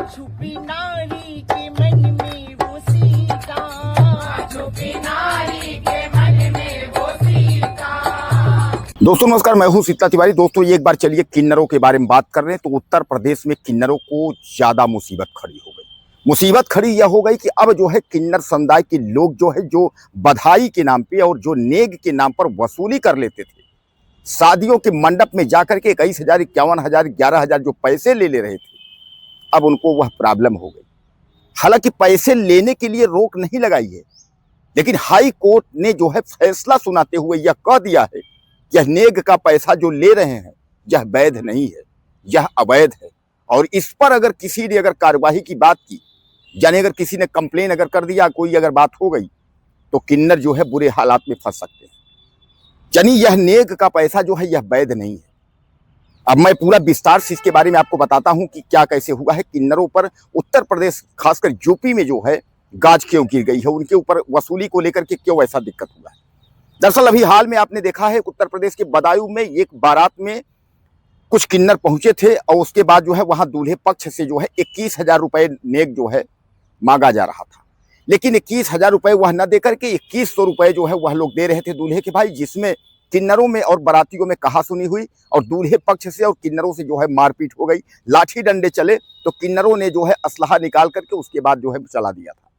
छुपी नारी के मन में वो सीता, छुपी नारी के मन में वो सीता। दोस्तों नमस्कार, मैं हूं शीतला तिवारी। दोस्तों एक बार चलिए किन्नरों के बारे में बात कर रहे हैं। तो उत्तर प्रदेश में किन्नरों को ज्यादा मुसीबत खड़ी हो गई। मुसीबत खड़ी यह हो गई कि अब जो है किन्नर समुदाय के लोग जो है जो बधाई के नाम पे और जो नेग के नाम पर वसूली कर लेते थे, शादियों के मंडप में जाकर के 21,000, 51,000, 11,000 जो पैसे ले रहे थे, अब उनको वह प्रॉब्लम हो गई। हालांकि पैसे लेने के लिए रोक नहीं लगाई है, लेकिन हाई कोर्ट ने जो है फैसला सुनाते हुए यह कह दिया है कि यह नेग का पैसा जो ले रहे हैं यह वैध नहीं है, यह अवैध है। और इस पर अगर किसी ने अगर कार्यवाही की बात की, यानी अगर किसी ने कंप्लेन अगर कर दिया, कोई अगर बात हो गई, तो किन्नर जो है बुरे हालात में फंस सकते हैं। यानी यह नेग का पैसा जो है यह वैध नहीं है। अब मैं पूरा विस्तार से इसके बारे में आपको बताता हूं कि क्या कैसे हुआ है। किन्नरों पर उत्तर प्रदेश खासकर यूपी में जो है गाज क्यों गिर गई है, उनके ऊपर वसूली को लेकर के क्यों ऐसा दिक्कत हुआ है। दरअसल अभी हाल में आपने देखा है उत्तर प्रदेश के बदायूं में एक बारात में कुछ किन्नर पहुंचे थे और उसके बाद जो है वहां दूल्हे पक्ष से जो है 21,000 रुपए नेग जो है मांगा जा रहा था। लेकिन 21,000 रुपए वह न देकर के 2100 रुपए जो है वह लोग दे रहे थे दूल्हे के भाई, जिसमें किन्नरों में और बारातियों में कहासुनी हुई और दूल्हे पक्ष से और किन्नरों से जो है मारपीट हो गई, लाठी डंडे चले। तो किन्नरों ने जो है असलहा निकाल करके उसके बाद जो है चला दिया था।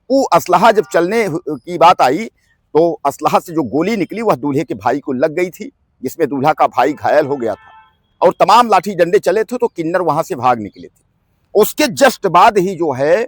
वो असलहा जब चलने की बात आई तो असलहा से जो गोली निकली वह दूल्हे के भाई को लग गई थी, जिसमें दूल्हा का भाई घायल हो गया था और तमाम लाठी डंडे चले थे। तो किन्नर वहां से भाग निकले थे। उसके जस्ट बाद ही जो है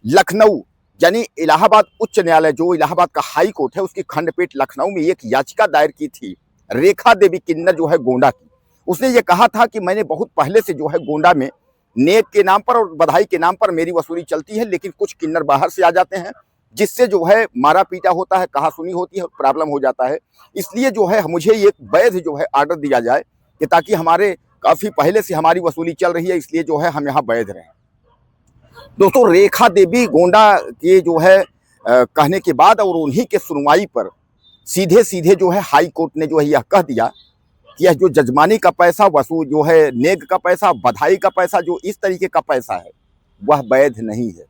लखनऊ यानी इलाहाबाद उच्च न्यायालय, जो इलाहाबाद का हाई कोर्ट है, उसकी खंडपीठ लखनऊ में एक याचिका दायर की थी रेखा देवी किन्नर जो है गोंडा की। उसने ये कहा था कि मैंने बहुत पहले से जो है गोंडा में नेक के नाम पर और बधाई के नाम पर मेरी वसूली चलती है, लेकिन कुछ किन्नर बाहर से आ जाते हैं जिससे जो है मारा पीटा होता है, कहासुनी होती है, प्रॉब्लम हो जाता है। इसलिए जो है मुझे एक वैध जो है आर्डर दिया जाए कि ताकि हमारे काफी पहले से हमारी वसूली चल रही है, इसलिए जो है हम यहाँ वैध रहें। दोस्तों रेखा देवी गोंडा के जो है कहने के बाद और उन्हीं के सुनवाई पर सीधे सीधे जो है हाई कोर्ट ने जो है यह कह दिया कि यह जो जजमानी का पैसा वसूल जो है नेग का पैसा, बधाई का पैसा, जो इस तरीके का पैसा है वह वैध नहीं है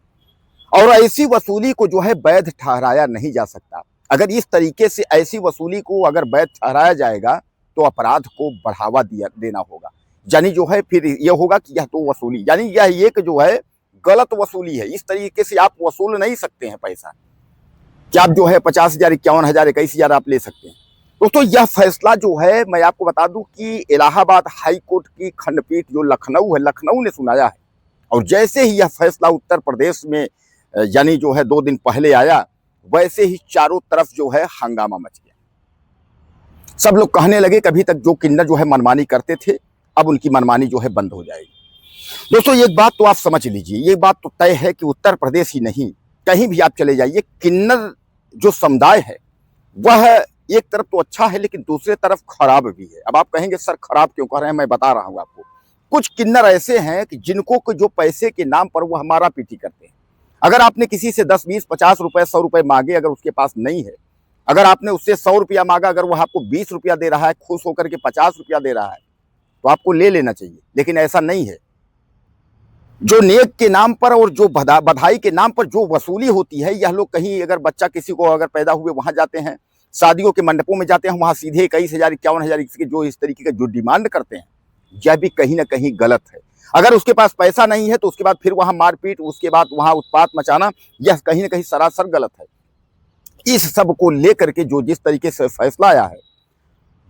और ऐसी वसूली को जो है वैध ठहराया नहीं जा सकता। अगर इस तरीके से ऐसी वसूली को अगर वैध ठहराया जाएगा तो अपराध को बढ़ावा देना होगा। यानी जो है फिर यह होगा कि यह तो वसूली, यानी यह एक जो है गलत वसूली है। इस तरीके से आप वसूल नहीं सकते हैं पैसा कि आप जो है 50,000, 51,000, 21,000 आप ले सकते हैं। दोस्तों यह फैसला जो है मैं आपको बता दूं कि इलाहाबाद हाई कोर्ट की खंडपीठ जो लखनऊ है, लखनऊ ने सुनाया है। और जैसे ही यह फैसला उत्तर प्रदेश में यानी जो है 2 दिन पहले आया, वैसे ही चारों तरफ जो है हंगामा मच गया। सब लोग कहने लगे कभी तक जो किन्नर जो है मनमानी करते थे, अब उनकी मनमानी जो है बंद हो जाएगी। दोस्तों एक बात तो आप समझ लीजिए, ये बात तो तय है कि उत्तर प्रदेश ही नहीं कहीं भी आप चले जाइए, किन्नर जो समुदाय है वह एक तरफ तो अच्छा है लेकिन दूसरे तरफ खराब भी है। अब आप कहेंगे सर खराब क्यों कह रहे हैं, मैं बता रहा हूं आपको। कुछ किन्नर ऐसे हैं कि जिनको जो पैसे के नाम पर वो हमारा पीटी करते हैं। अगर आपने किसी से 10, 20, 50 रुपए, 100 रुपए मांगे, अगर उसके पास नहीं है, अगर आपने उससे 100 रुपया मांगा, अगर वह आपको 20 रुपया दे रहा है, खुश होकर के 50 रुपया दे रहा है, तो आपको ले लेना चाहिए। लेकिन ऐसा नहीं है। जो नेक के नाम पर और जो बधाई के नाम पर जो वसूली होती है, यह लोग कहीं अगर बच्चा किसी को अगर पैदा हुए वहां जाते हैं, शादियों के मंडपों में जाते हैं, वहां सीधे 21,000, 51,000 के जो इस तरीके का जो डिमांड करते हैं, यह भी कहीं ना कहीं गलत है। अगर उसके पास पैसा नहीं है तो उसके बाद फिर वहां मारपीट, उसके बाद वहां उत्पात मचाना, यह कहीं ना कहीं सरासर गलत है। इस सब को लेकर के जो जिस तरीके से फैसला आया है,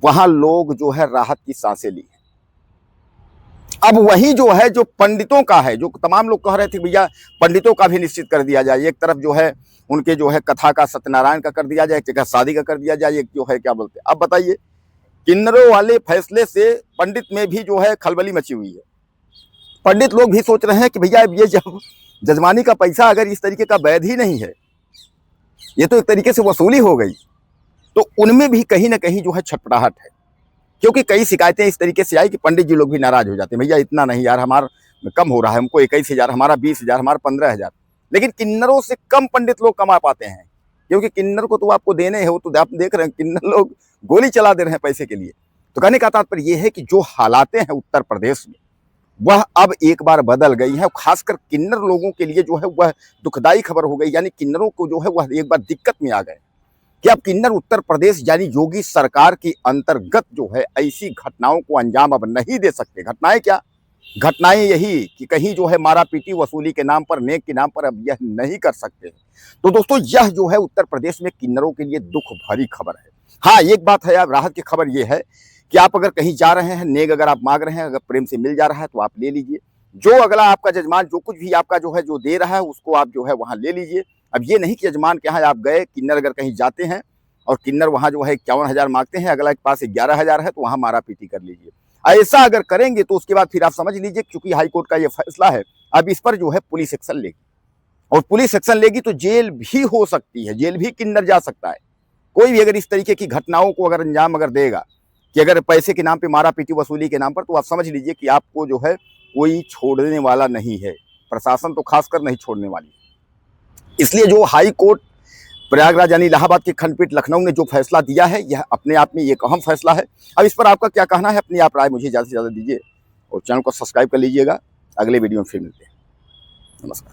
वहां लोग जो है राहत की सांसें ली है। अब वही जो है जो पंडितों का है, जो तमाम लोग कह रहे थे भैया पंडितों का भी निश्चित कर दिया जाए, एक तरफ जो है उनके जो है कथा का, सत्यनारायण का कर दिया जाए, एक जगह शादी का कर दिया जाए, एक जो है क्या बोलते हैं। अब बताइए, किन्नरों वाले फैसले से पंडित में भी जो है खलबली मची हुई है। पंडित लोग भी सोच रहे हैं कि भैया ये जब जजमानी का पैसा अगर इस तरीके का वैध ही नहीं है, ये तो एक तरीके से वसूली हो गई, तो उनमें भी कहीं ना कहीं जो है छटपटाहट है। क्योंकि कई शिकायतें इस तरीके से आई कि पंडित जी लोग भी नाराज हो जाते हैं, भैया इतना नहीं यार, हमारा कम हो रहा है, हमको 21,000, हमारा 20,000, हमारा 15,000। लेकिन किन्नरों से कम पंडित लोग कमा पाते हैं, क्योंकि किन्नर को तो आपको देने हैं, वो तो आप देख रहे हैं किन्नर लोग गोली चला दे रहे हैं पैसे के लिए। तो कहने का तात्पर्य यह है कि जो हालातें हैं उत्तर प्रदेश में, वह अब एक बार बदल गई है। खासकर किन्नर लोगों के लिए जो है वह दुखदाई खबर हो गई, यानी किन्नरों को जो है वह एक बार दिक्कत में आ गए कि अब किन्नर उत्तर प्रदेश यानी योगी सरकार के अंतर्गत जो है ऐसी घटनाओं को अंजाम अब नहीं दे सकते। घटनाएं क्या? घटनाएं यही कि कहीं जो है मारा पीटी वसूली के नाम पर, नेक के नाम पर अब यह नहीं कर सकते। तो दोस्तों यह जो है उत्तर प्रदेश में किन्नरों के लिए दुख भरी खबर है। हाँ, एक बात है, राहत की खबर यह है कि आप अगर कहीं जा रहे हैं, नेक अगर आप मांग रहे हैं, अगर प्रेम से मिल जा रहा है तो आप ले लीजिए। जो अगला आपका जजमान जो कुछ भी आपका जो है जो दे रहा है उसको आप जो है वहां ले लीजिए। अब ये नहीं कि जजमान के यहाँ आप गए, किन्नर अगर कहीं जाते हैं और किन्नर वहां जो है 51,000 मांगते हैं, अगला के पास 11,000 है तो वहां मारा पीटी कर लीजिए। ऐसा अगर करेंगे तो उसके बाद फिर आप समझ लीजिए, क्योंकि हाईकोर्ट का ये फैसला है, अब इस पर जो है पुलिस एक्शन लेगी, और पुलिस एक्शन लेगी तो जेल भी हो सकती है, जेल भी किन्नर जा सकता है। कोई भी अगर इस तरीके की घटनाओं को अगर अंजाम अगर देगा कि अगर पैसे के नाम पे मारा पीटी वसूली के नाम पर, तो आप समझ लीजिए कि आपको जो है कोई छोड़ने वाला नहीं है, प्रशासन तो खासकर नहीं छोड़ने वाली। इसलिए जो हाई कोर्ट प्रयागराज यानी इलाहाबाद की खंडपीठ लखनऊ ने जो फैसला दिया है, यह अपने आप में एक अहम फैसला है। अब इस पर आपका क्या कहना है, अपनी आप राय मुझे ज़्यादा से ज़्यादा दीजिए और चैनल को सब्सक्राइब कर लीजिएगा। अगले वीडियो में फिर मिलते हैं। नमस्कार।